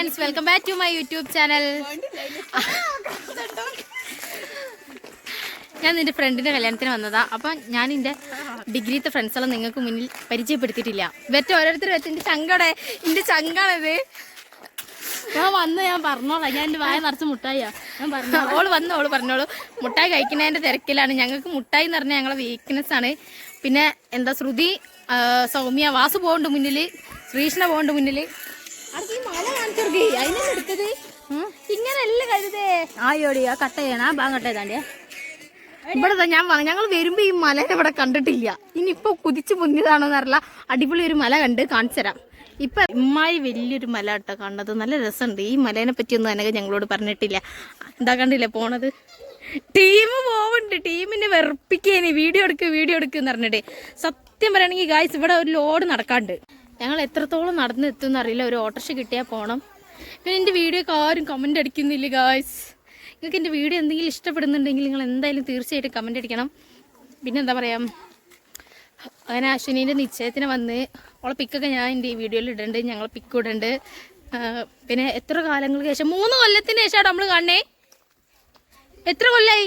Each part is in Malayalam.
Friends, welcome back to my YouTube channel. ഞാൻ നിന്റെ ഫ്രണ്ടിന്റെ കല്യാണത്തിന് വന്നതാ. അപ്പം ഞാൻ എൻ്റെ ഡിഗ്രിത്തെ ഫ്രണ്ട്സെല്ലാം നിങ്ങൾക്ക് മുന്നിൽ പരിചയപ്പെടുത്തിയിട്ടില്ല. വെറ്റ ഓരോരുത്തർ വെച്ച എൻ്റെ ചങ്കാണത്. ഞാൻ പറഞ്ഞോളാം. ഞാൻ എൻ്റെ വായ നിറച്ച് മുട്ടായിയാ. ഞാൻ പറഞ്ഞു ഓള് പറഞ്ഞോളൂ. മുട്ടായി കഴിക്കുന്നതിൻ്റെ തിരക്കിലാണ്. ഞങ്ങൾക്ക് മുട്ടായി എന്ന് പറഞ്ഞാൽ ഞങ്ങളെ വീക്ക്നെസ് ആണ്. പിന്നെ എന്താ ശ്രുതി, സൗമ്യ, വാസു പോകുന്നുണ്ട് മുന്നിൽ, ശ്രീഷ്ണ പോകുന്നുണ്ട് മുന്നിൽ. അടുത്ത് ഈ മല കാണിച്ചെടുക്കേ. അതിനെ എടുത്തത് ഇങ്ങനെയല്ല കരുതേ. ആയോടി ആ കട്ട് ചെയ്യണ ഭാഗം കട്ട് ചെയ്താണ്ടിയാ. ഇവിടെ ഞങ്ങൾ വരുമ്പോ ഈ മലേനെ ഇവിടെ കണ്ടിട്ടില്ല. ഇനിയിപ്പോ കുതിച്ചു പൊന്നിയതാണോന്ന് അറിയില്ല. അടിപൊളി ഒരു മല കണ്ട് കാണിച്ചു തരാം. ഇപ്പൊ ഇമ്മായി വലിയൊരു മല കേട്ടോ കണ്ടത്. നല്ല രസമുണ്ട്. ഈ മലേനെ പറ്റിയൊന്നും എനിക്ക് ഞങ്ങളോട് പറഞ്ഞിട്ടില്ല. എന്താ കണ്ടില്ലേ പോണത്. ടീം പോവുന്നുണ്ട്. ടീമിനെ വെറുപ്പിക്കേനി. വീഡിയോ എടുക്കുന്ന് പറഞ്ഞിട്ട്. സത്യം പറയുകയാണെങ്കിൽ ഗായ്സ് ഇവിടെ ഒരു ലോഡ് നടക്കാണ്ട്. ഞങ്ങൾ എത്രത്തോളം നടന്നെത്തുമെന്ന് അറിയില്ല. ഒരു ഓട്ടോറിക്ഷ കിട്ടിയാൽ പോകണം. പിന്നെ എൻ്റെ വീഡിയോക്ക് ആരും കമൻ്റ് അടിക്കുന്നില്ല ഗായ്സ്. നിങ്ങൾക്ക് എൻ്റെ വീഡിയോ എന്തെങ്കിലും ഇഷ്ടപ്പെടുന്നുണ്ടെങ്കിൽ നിങ്ങൾ എന്തായാലും തീർച്ചയായിട്ടും കമൻ്റ് അടിക്കണം. പിന്നെ എന്താ പറയുക, അങ്ങനെ അശ്വിനീൻ്റെ നിശ്ചയത്തിന് വന്ന് അവളെ പിക്കൊക്കെ ഞാൻ എൻ്റെ ഈ വീഡിയോയിൽ ഇടുന്നുണ്ട്. ഞങ്ങൾ പിക്ക് ഇടുന്നുണ്ട്. പിന്നെ എത്ര കാലങ്ങൾക്ക് ശേഷം 3 കൊല്ലത്തിന് ശേഷമാണ് നമ്മൾ കാണണേ. എത്ര കൊല്ലായി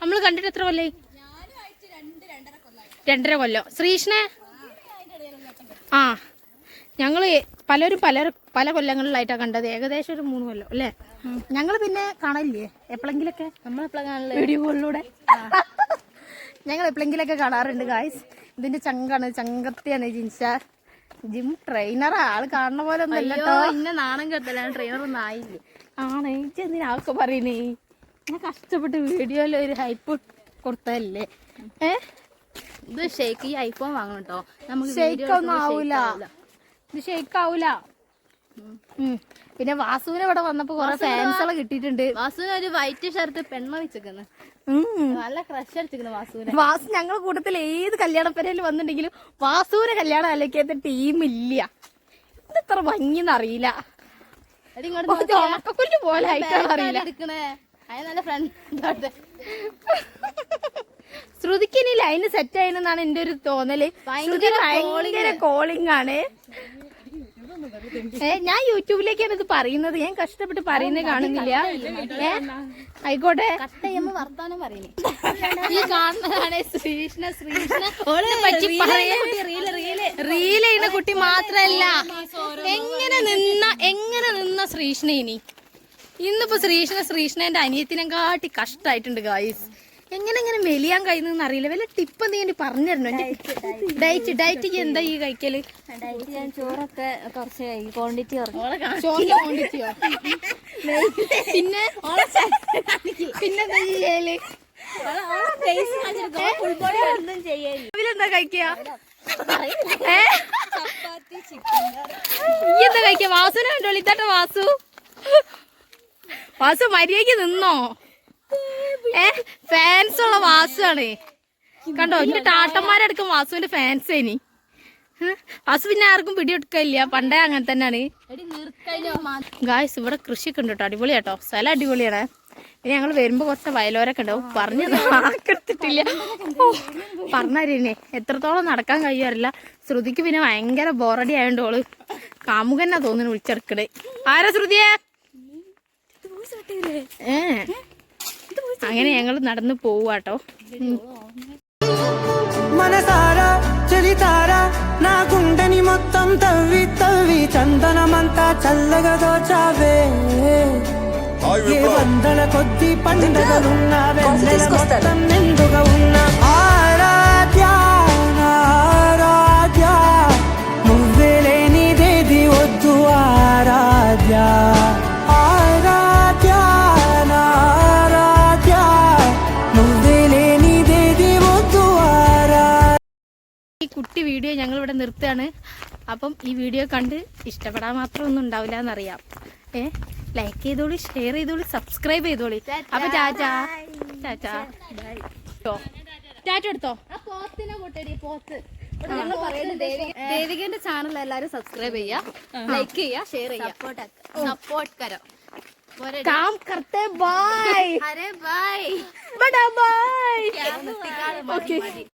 നമ്മൾ കണ്ടിട്ട്? എത്ര കൊല്ലായി? 2.5 കൊല്ലം. ശ്രീഷ്ണേ ആ ഞങ്ങൾ പലരും പല കൊല്ലങ്ങളിലായിട്ടാണ് കണ്ടത്. ഏകദേശം ഒരു 3 കൊല്ലം അല്ലേ. ഞങ്ങൾ പിന്നെ കാണാനില്ലേ എപ്പോഴെങ്കിലൊക്കെ? നമ്മളെപ്പോഴാ കാണുന്നത്? വീഡിയോകളിലൂടെ ഞങ്ങൾ എപ്പോഴെങ്കിലൊക്കെ കാണാറുണ്ട് ഗായ്സ്. ഇതിന്റെ ചങ്കാണ്, ചങ്കത്തിയാണ് ജിം ട്രെയിനറാ. ആള് കാണുന്ന പോലെ ഒന്നും അല്ലട്ടോ. ഇന്നെ നാണം കേട്ടല്ല, ട്രെയിനറൊന്നും ആയില്ലേ. ആണ് എന്തിനാക്കെ പറയുന്നേ. ഞാൻ കഷ്ടപ്പെട്ട് വീഡിയോയിൽ ഒരു ഹൈപ്പ് കൊടുത്തല്ലേ. ഇത് ഷേക്ക് ഈ ഐഫോൺ വാങ്ങണം കേട്ടോ. നമുക്ക് ഷേക്ക് ഒന്നും ആവൂല. ഇത് ഷേക്ക് ആവൂല. പിന്നെ വാസുവിനെ ഇവിടെ വന്നപ്പോ കൊറേ ഫാൻസുകളെ കിട്ടിയിട്ടുണ്ട്. വാസുവിന് ഒരു വൈറ്റ് ഷർട്ട് പെണ്ണ വെച്ചിരിക്കുന്നു. നല്ല ക്രഷ് അടിച്ചിരിക്കുന്നു വാസുവിനെ. വാസു ഞങ്ങളുടെ കൂട്ടത്തിൽ ഏത് കല്യാണപ്പരയിൽ വന്നിട്ടുണ്ടെങ്കിലും വാസുവിനെ കല്യാണം അലക്കാത്ത ടീമില്ല. ഇത്ര ഭംഗിന്ന് അറിയില്ല. ഉണക്കക്കുരു പോലെ ആയിട്ടാണ് അറിയില്ല. നല്ല ഫ്രണ്ട്. ശ്രുതിക്ക് ഇനി ലൈന് സെറ്റ് ആയെന്നാണ് എന്റെ ഒരു തോന്നല്. ഭയങ്കര കോളിംഗ് ആണ്. ഞാൻ യൂട്യൂബിലേക്കാണ് ഇത് പറയുന്നത്. ഞാൻ കഷ്ടപ്പെട്ട് പറയുന്നത് കാണുന്നില്ല. ആയിക്കോട്ടെ. വർത്താനം പറയുന്നേ. ഈ കാണുന്നതാണ് ശ്രീഷ്ണ. റീൽ ചെയ്യുന്ന കുട്ടി മാത്രല്ല, എങ്ങനെ നിന്ന ശ്രീഷ്ണ. ഇനി ഇന്നിപ്പോ ശ്രീഷ്ണന്റെ അനിയത്തിനെ കാട്ടി കഷ്ടായിട്ടുണ്ട് ഗായ്സ്. എങ്ങനെ മെലിയാൻ കഴിയുന്ന അറിയില്ല. വല്ല ടിപ്പ് എന്തെങ്കിലും പറഞ്ഞു തരണോ? ഡയറ്റ് എന്താ ഈ കഴിക്കല്? ചോറൊക്കെ കുറച്ച് ക്വാണ്ടിറ്റി പിന്നെ എന്താ കഴിക്കുക? എന്താ കഴിക്ക? വാസുനെ കണ്ടോ? ഇതാട്ടെ വാസു മര്യാദക്ക് നിന്നോ? ഫാൻസ് ഉള്ള വാസുവാണ് കണ്ടോ. എന്റെ ടാട്ടന്മാരടക്കം വാസുവിന്റെ ഫാൻസ് ഇനി. വാസു പിന്നെ ആർക്കും പിടിയെടുക്കില്ല. പണ്ടേ അങ്ങനെ തന്നെയാണ് ഗായ്സ്. ഇവിടെ കൃഷിയൊക്കെ ഉണ്ട് കേട്ടോ. അടിപൊളിയാട്ടോ. സ്ഥലം അടിപൊളിയാണ്. പിന്നെ ഞങ്ങൾ വരുമ്പോ കുറച്ച് വയലോരൊക്കെ ഉണ്ടാവും. പറഞ്ഞെടുത്തിട്ടില്ല. പറഞ്ഞറിയണേ എത്രത്തോളം നടക്കാൻ കഴിയാറില്ല. ശ്രുതിക്ക് പിന്നെ ഭയങ്കര ബോറടി ആയതുകൊണ്ട് ഓള് കാമുകന്നാ തോന്നുന്നു വിളിച്ചെടുക്കണേ. ആരാ ശ്രുതിയെ? അങ്ങനെ ഞങ്ങൾ നടന്നു പോവാട്ടോ. మనసారా చలితారా నా గుండెని మొత్తం తవ్వి తవ్వి చందనమంతా చల్లగా దోచావే. ఏ వందల కొద్ది పండుగలున్నా వెన్నెల మొత్తం నిండుగా ఉన్న ఆరాధ్య ఆరాధ్య నువ్వే లేనిదేది వద్దు ఆరాధ్య. ഈ കുട്ടി വീഡിയോ ഞങ്ങൾ ഇവിടെ നിർത്തുകയാണ്. അപ്പം ഈ വീഡിയോ കണ്ട് ഇഷ്ടപ്പെടാൻ മാത്രം ഒന്നും ഉണ്ടാവില്ല എന്നറിയാം. ലൈക്ക് ചെയ്തോളി, ഷെയർ ചെയ്തോളി, സബ്സ്ക്രൈബ് ചെയ്തോളി. അപ്പൊ ടാറ്റാ. എടുത്തോ. ദേവികന്റെ ചാനൽ എല്ലാരും സബ്സ്ക്രൈബ് ചെയ്യാ, ലൈക്ക് ചെയ്യാ, ഷെയർ ചെയ്യാ, സപ്പോർട്ട് കരോ. काम करते बाय. अरे बाय. बड़ा बाय. ओके.